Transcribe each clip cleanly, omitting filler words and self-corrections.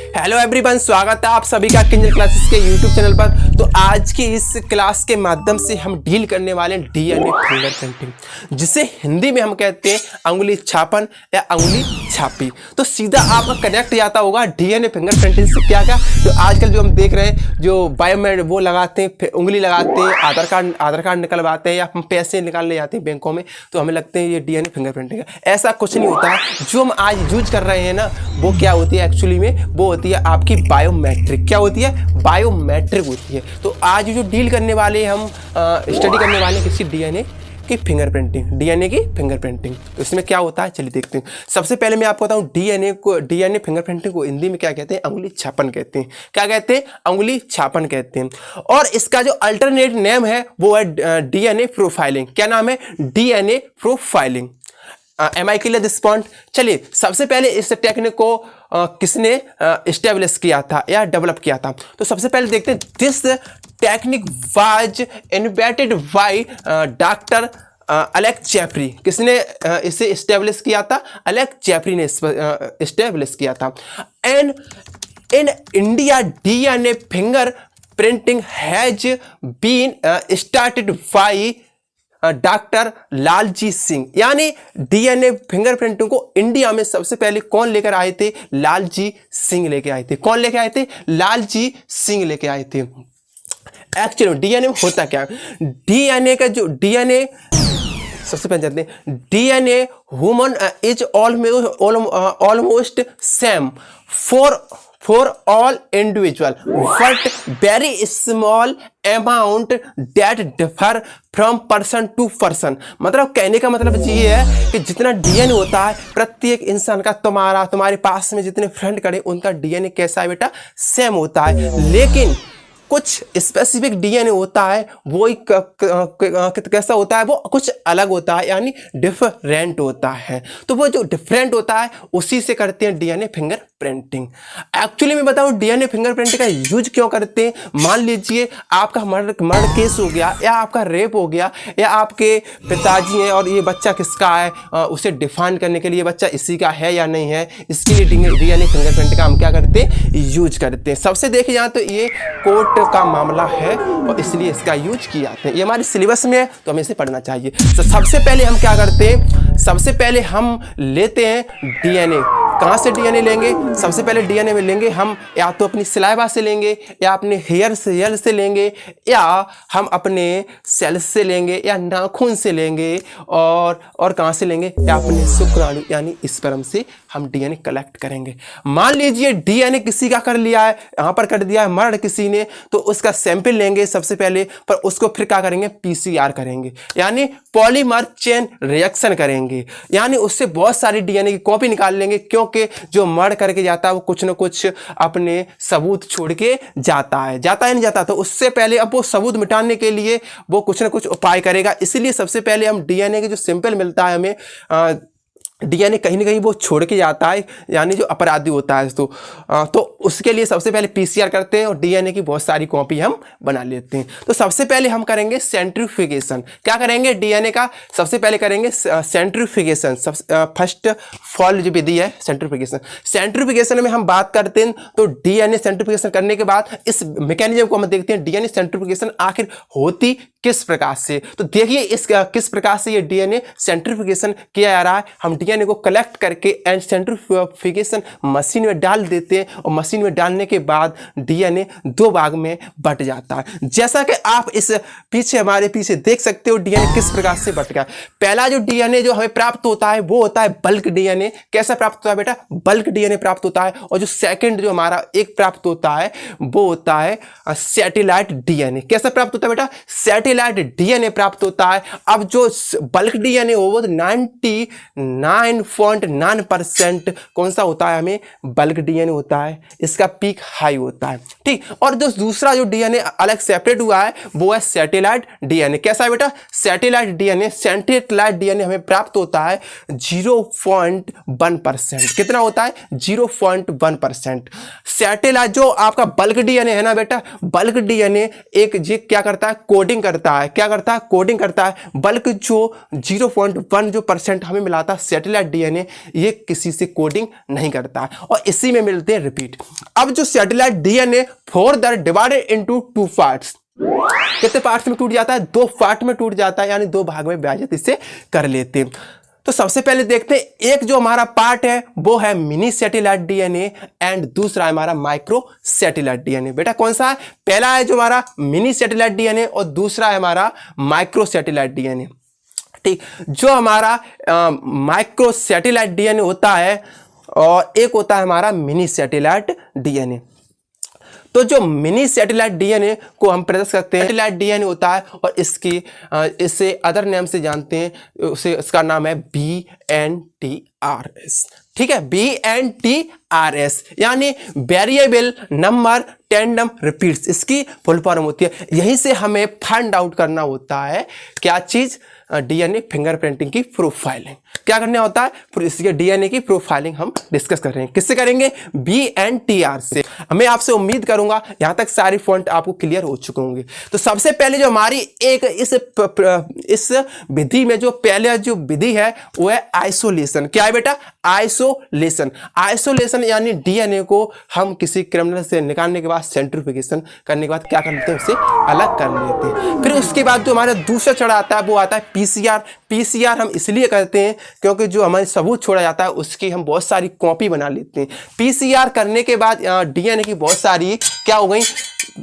Hello everyone, स्वागत है आप सभी का किंजल क्लासेस के यूट्यूब चैनल पर। तो आज की इस क्लास के माध्यम से हम डील करने वाले हैं डीएनए फिंगरप्रिंटिंग, जिसे हिंदी में हम कहते हैं अंगुली छापन या अंगुली छापी। तो सीधा आपका कनेक्ट जाता होगा डीएनए फिंगरप्रिंटिंग से क्या क्या। तो आजकल जो हम देख रहे हैं, जो बायोमेट्रिक वो लगाते हैं, उंगली लगाते हैं, आधार कार्ड निकलवाते हैं या हम पैसे निकालने जाते हैं बैंकों में, तो हमें लगते हैं ये डीएनए फिंगरप्रिंटिंग है। ऐसा कुछ नहीं होता है। जो हम आज यूज कर रहे हैं ना, वो क्या होती है एक्चुअली में, वो होती है आपकी बायोमेट्रिक। क्या होती है? बायोमेट्रिक होती है। तो आज जो डील करने वाले हम स्टडी करने वाले किसी डीएनए की फिंगरप्रिंटिंग, डीएनए की फिंगरप्रिंटिंग। तो इसमें क्या होता है चलिए देखते हैं। सबसे पहले मैं आपको बताऊं, डीएनए फिंगरप्रिंटिंग को हिंदी में क्या कहते हैं? अंगुली छापन कहते हैं। क्या कहते हैं? अंगुली छापन कहते हैं। और इसका जो अल्टरनेट नेम है वो है डीएनए प्रोफाइलिंग। क्या नाम है? DNA profiling. Am I clear this point? चलिए, सबसे पहले इस टेक्निक को किसने इस्टेब्लिश किया था या डेवलप किया था? तो सबसे पहले देखते हैं। This technique was invented by doctor Alex Jeffrey. किसने इसे इस्टेब्लिश किया था? एलेक्स जेफरी ने इस्टेब्लिश किया था। And in India DNA finger printing has been started by doctor Lalji Singh. यानी डीएनए फिंगरप्रिंटिंग को इंडिया में सबसे पहले कौन लेकर आए थे? लालजी सिंह लेके आए थे। कौन लेके आए थे? लालजी सिंह लेके आए थे। एक्चुअली डीएनए में होता क्या? डीएनए का जो डीएनए, सबसे पहले जानते हैं, DNA human is almost same for all individual, but very small amount that differ from person to person। मतलब कहने का मतलब ये है कि जितना डीएनए होता है प्रत्येक इंसान का, तुम्हारे पास में जितने फ्रेंड खड़े उनका डीएनए कैसा है बेटा? सेम होता है। लेकिन कुछ स्पेसिफिक डीएनए होता है, वो कैसा होता है? वो कुछ अलग होता है, यानी डिफरेंट होता है। तो वो जो डिफरेंट होता है उसी से करते हैं डीएनए फिंगर प्रिंटिंग। एक्चुअली मैं बताऊं डीएनए फिंगरप्रिंटिंग का यूज क्यों करते हैं। मान लीजिए आपका मर्डर केस हो गया, या आपका रेप हो गया, या आपके पिताजी हैं और ये बच्चा किसका है, उसे डिफाइन करने के लिए बच्चा इसी का है या नहीं है, इसके लिए डीएनए फिंगरप्रिंटिंग का हम क्या करते हैं? यूज करते हैं। सबसे देखे जाए तो ये कोर्ट का मामला है और इसलिए इसका यूज किया जाता है। ये हमारे सिलेबस में है तो हमें इसे पढ़ना चाहिए। तो सबसे पहले हम क्या करते हैं? सबसे पहले हम लेते हैं डीएनए। कहाँ से डीएनए लेंगे? सबसे पहले डीएनए में लेंगे हम या तो अपनी सलाइवा से लेंगे, या अपने हेयर से लेंगे, या हम अपने सेल्स से लेंगे, या नाखून से लेंगे, और कहाँ से लेंगे? या अपने शुक्राणु यानी स्पर्म से हम डीएनए कलेक्ट करेंगे। मान लीजिए डीएनए किसी का कर लिया है, यहाँ पर कर दिया है मर्डर किसी ने, तो उसका सैंपल लेंगे सबसे पहले, पर उसको फिर क्या करेंगे? पीसीआर करेंगे, यानी पॉलीमर चेन रिएक्शन करेंगे। यानी उससे बहुत सारी डीएनए की कॉपी निकाल लेंगे, क्योंकि जो मर्डर करके जाता है वो कुछ ना कुछ अपने सबूत छोड़ के जाता है नहीं जाता। तो उससे पहले अब वो सबूत मिटाने के लिए वो कुछ ना कुछ उपाय करेगा। इसलिए सबसे पहले हम डीएनए के जो सैंपल मिलता है हमें, डीएनए कहीं ना कहीं वो छोड़ के जाता है, यानी जो अपराधी होता है तो उसके लिए सबसे पहले पीसीआर करते हैं और डीएनए की बहुत सारी कॉपी हम बना लेते हैं। तो सबसे पहले हम करेंगे सेंट्रीफ्यूगेशन। क्या करेंगे? डीएनए का सबसे पहले करेंगे सेंट्रीफ्यूगेशन। फर्स्ट फॉल जो विधि है सेंट्रीफ्यूगेशन। सेंट्रीफ्यूगेशन में हम बात करते हैं तो डीएनए सेंट्रीफ्यूगेशन करने के बाद इस मैकेनिज्म को हम देखते हैं, डीएनए सेंट्रीफ्यूगेशन आखिर होती किस प्रकार से। तो देखिए इस किस प्रकार से ये डीएनए सेंट्रीफ्यूगेशन किया जा रहा है। हम डीएनए को कलेक्ट करके एंड सेंट्रीफ्यूगेशन मशीन में डाल देते हैं, और मशीन में डालने के बाद डीएनए दो भाग में बट जाता है। जैसा कि आप इस हमारे पीछे देख सकते हो डीएनए किस प्रकार से बट गया। पहला जो डीएनए जो हमें प्राप्त होता है वो होता है बल्क डीएनए। कैसा प्राप्त होता है बेटा? बल्क डीएनए प्राप्त होता है। और जो सेकंड जो हमारा एक प्राप्त होता है वो होता है सैटेलाइट डीएनए। कैसा प्राप्त होता है बेटा? सैटेलाइट डीएनए प्राप्त होता है। अब जो बल्क डीएनए हो वो 99.9% कौन सा होता है? हमें बल्क डीएनए होता है। इसका पीक हाई होता है, ठीक। और जो दूसरा जो डीएनए अलग सेपरेट हुआ है वो है सैटेलाइट डीएनए। कैसा है बेटा? सैटेलाइट डीएनए हमें प्राप्त होता है 0.1%। कितना होता है? 0.1%। सैटेलाइट जो आपका बल्क डीएनए है ना बेटा, बल्क डीएनए एक जी क्या करता है? कोडिंग करता है। क्या करता है? कोडिंग करता है। बल्क जो 0.1 जो % हमें मिला था सैटेलाइट डीएनए, ये किसी से कोडिंग नहीं करता है और इसी में मिलते हैं रिपीट। अब जो satellite DNA further divided into 2 parts, कितने पार्ट्स में टूट जाता है? 2 पार्ट में टूट जाता है, यानी 2 भाग में विभाजित इसे कर लेते हैं। तो सबसे पहले देखते हैं, एक जो हमारा पार्ट है वो है मिनी सैटेलाइट डीएनए एंड दूसरा है हमारा माइक्रो सैटेलाइट डीएनए। बेटा कौन सा है? पहला है जो हमारा मिनी सैटेलाइट डीएनए और दूसरा है हमारा माइक्रो सैटेलाइट डीएनए। ठीक, जो हमारा माइक्रो सैटेलाइट डीएनए होता है और एक होता है हमारा मिनी सैटेलाइट डीएनए। तो जो मिनी सैटेलाइट डीएनए को हम प्रदर्शित करते हैं, सैटेलाइट डीएनए होता है और इसे अदर नेम से जानते हैं, उसे इसका नाम है BNTRS। ठीक है, BNTRS यानी वेरिएबल नंबर टैंडम रिपीट्स, इसकी फुल फॉर्म होती है। यहीं से हमें फाइंड आउट करना होता है क्या चीज? डीएनए फिंगरप्रिंटिंग की प्रोफाइलिंग। क्या करना होता है? इसके डीएनए की प्रोफाइलिंग हम डिस्कस कर रहे हैं। किससे करेंगे? BNTR से। मैं आपसे उम्मीद करूंगा यहां तक सारी पॉइंट आपको क्लियर हो चुके होंगे। तो सबसे पहले जो हमारी एक इस विधि में जो पहले जो विधि है वो है आइसोलेशन। क्या है बेटा? आइसोलेशन। आइसोलेशन यानी डीएनए को हम किसी क्रिमिनल से निकालने के बाद सेंट्रीफ्यूगेशन करने के बाद क्या कर लेते हैं? उसे अलग कर लेते हैं। फिर उसके बाद जो हमारा दूसरा चरण आता है वो आता है पीसीआर। पीसीआर हम इसलिए करते हैं क्योंकि जो हमारे सबूत छोड़ा जाता है उसकी हम बहुत सारी कॉपी बना लेते हैं। पीसीआर करने के बाद डीएनए की बहुत सारी क्या हो गई?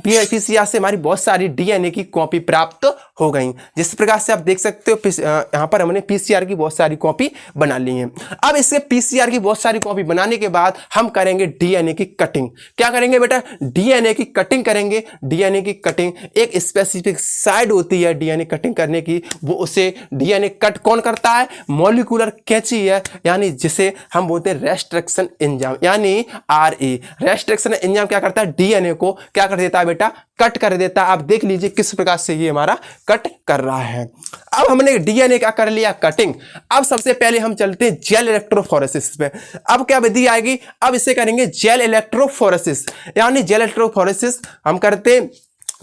पीसीआर से हमारी बहुत सारी डीएनए की कॉपी प्राप्त हो गई। जिस प्रकार से आप देख सकते हो यहाँ पर हमने पीसीआर की बहुत सारी कॉपी बना ली है। अब इससे पीसीआर की बहुत सारी कॉपी बनाने के बाद हम करेंगे डीएनए की कटिंग। क्या करेंगे बेटा? डीएनए की कटिंग करेंगे। डीएनए की कटिंग एक स्पेसिफिक साइड होती है डीएनए कटिंग करने की, वो उसे डीएनए कट कौन करता है? मॉलिक्यूलर कैंची है, यानी जिसे हम बोलते हैं रेस्ट्रिक्शन एंजाइम, यानी RE। रेस्ट्रिक्शन एंजाइम क्या करता है? डीएनए को क्या कर देता है बेटा? कट कर देता है। आप देख लीजिए किस प्रकार से ये हमारा कट कर रहा है। अब हमने डीएनए का कर लिया कटिंग। अब सबसे पहले हम चलते हैं जेल इलेक्ट्रोफोरेसिस पे। अब क्या विधि आएगी? अब इसे करेंगे जेल इलेक्ट्रोफोरेसिस, यानी जेल इलेक्ट्रोफोरेसिस हम करते हैं।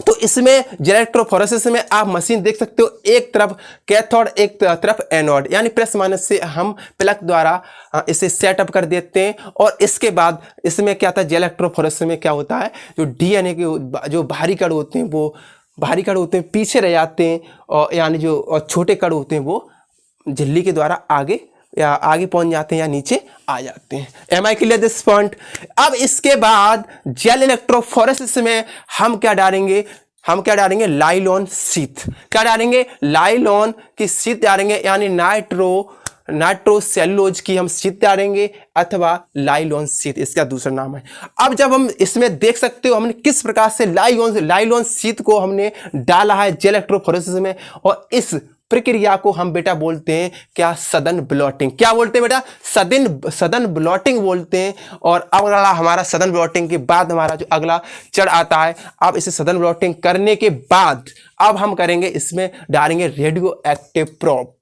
तो इसमें जेल इलेक्ट्रोफोरेसिस में आप मशीन देख सकते हो, एक तरफ कैथोड एक तरफ एनोड, यानी प्लस माइनस से हम प्लग द्वारा इसे सेटअप कर देते हैं। और इसके बाद इसमें क्या था? जेल इलेक्ट्रोफोरेसिस में क्या होता है? जो डीएनए के जो भारी कण होते हैं वो भारी कण होते हैं पीछे रह जाते हैं, और यानी जो छोटे कण होते हैं वो झिल्ली के द्वारा आगे पहुंच जाते हैं या नीचे आ जाते हैं। Am I clear this point? अब इसके बाद जेल इलेक्ट्रोफोरेसिस में हम क्या डालेंगे? Nylon sheath. क्या डालेंगे? लाइलॉन की शीथ डालेंगे, यानी नाइट्रोसेलुलोज की हम शीथ डालेंगे अथवा लाइलॉन शीथ इसका दूसरा नाम है। अब जब हम इसमें देख सकते हो हमने किस प्रकार से लाइलॉन शीथ को हमने डाला है जेल इलेक्ट्रोफोरेसिस में, और इस प्रक्रिया को हम बेटा बोलते हैं क्या? सदन ब्लॉटिंग। क्या बोलते हैं बेटा? सदन ब्लॉटिंग बोलते हैं। और अगला हमारा सदन ब्लॉटिंग के बाद हमारा जो अगला चरण आता है, अब इसे सदन ब्लॉटिंग करने के बाद अब हम करेंगे, इसमें डालेंगे रेडियो एक्टिव प्रॉप्स।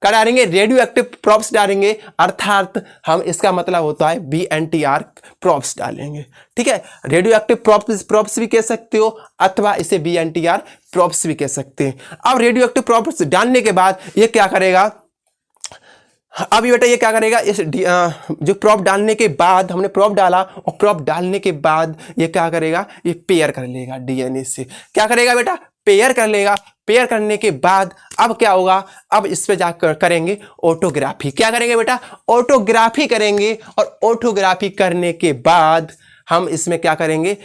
क्या डालेंगे? रेडियो एक्टिव प्रॉप्स डालेंगे, अर्थात हम इसका मतलब होता है BNTR प्रॉप्स डालेंगे। ठीक है, रेडियो एक्टिव प्रॉप्स भी कह सकते हो अथवा इसे BNTR प्रॉप्स भी कह सकते हैं। अब रेडियो एक्टिव प्रॉप्स डालने के बाद ये क्या करेगा? अब बेटा ये क्या करेगा? इस जो प्रॉप डालने के बाद हमने प्रॉप डाला, और प्रॉप डालने के बाद ये क्या करेगा? ये पेयर कर लेगा डीएनए से। क्या करेगा बेटा? पेयर कर लेगा। पेयर करने के बाद अब क्या होगा? अब इस पे जाकर करेंगे ऑटोग्राफी। क्या करेंगे बेटा? ऑटोग्राफी करेंगे। और ऑटोग्राफी करने के बाद हम इसमें क्या करेंगे?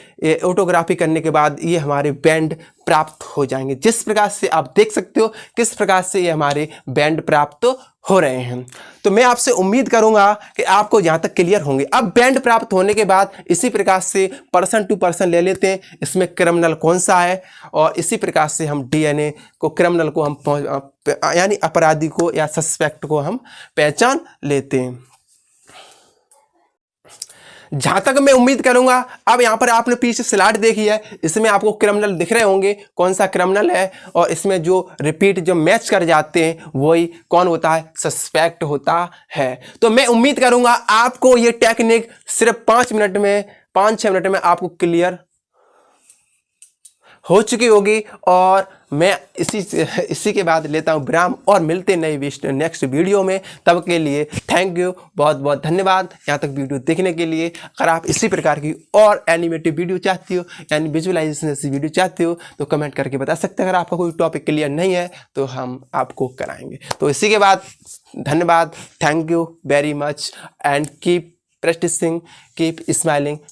ऑटोग्राफी करने के बाद ये हमारे बैंड प्राप्त हो जाएंगे। जिस प्रकार से आप देख सकते हो किस प्रकार से ये हमारे बैंड प्राप्त हो रहे हैं। तो मैं आपसे उम्मीद करूंगा कि आपको यहां तक क्लियर होंगे। अब बैंड प्राप्त होने के बाद इसी प्रकार से पर्सन टू पर्सन ले लेते हैं, इसमें क्रिमिनल कौन सा है, और इसी प्रकार से हम डीएनए को क्रिमिनल को हम यानी अपराधी को या सस्पेक्ट को हम पहचान लेते हैं। जहां तक मैं उम्मीद करूंगा, अब यहां पर आपने पीछे स्लाइड देखी है, इसमें आपको क्रिमिनल दिख रहे होंगे कौन सा क्रिमिनल है, और इसमें जो रिपीट जो मैच कर जाते हैं वही कौन होता है? सस्पेक्ट होता है। तो मैं उम्मीद करूंगा आपको ये टेक्निक सिर्फ 5-6 मिनट में आपको क्लियर हो चुकी होगी, और मैं इसी के बाद लेता हूँ विराम और मिलते नए नेक्स्ट वीडियो में। तब के लिए थैंक यू, बहुत बहुत धन्यवाद यहाँ तक वीडियो देखने के लिए। अगर आप इसी प्रकार की और एनिमेटिव वीडियो चाहती हो यानी विजुअलाइजेशन जैसी वीडियो चाहते हो तो कमेंट करके बता सकते हैं। अगर आपका कोई टॉपिक क्लियर नहीं है तो हम आपको कराएंगे। तो इसी के बाद धन्यवाद, thank you very much and keep practising, keep smiling.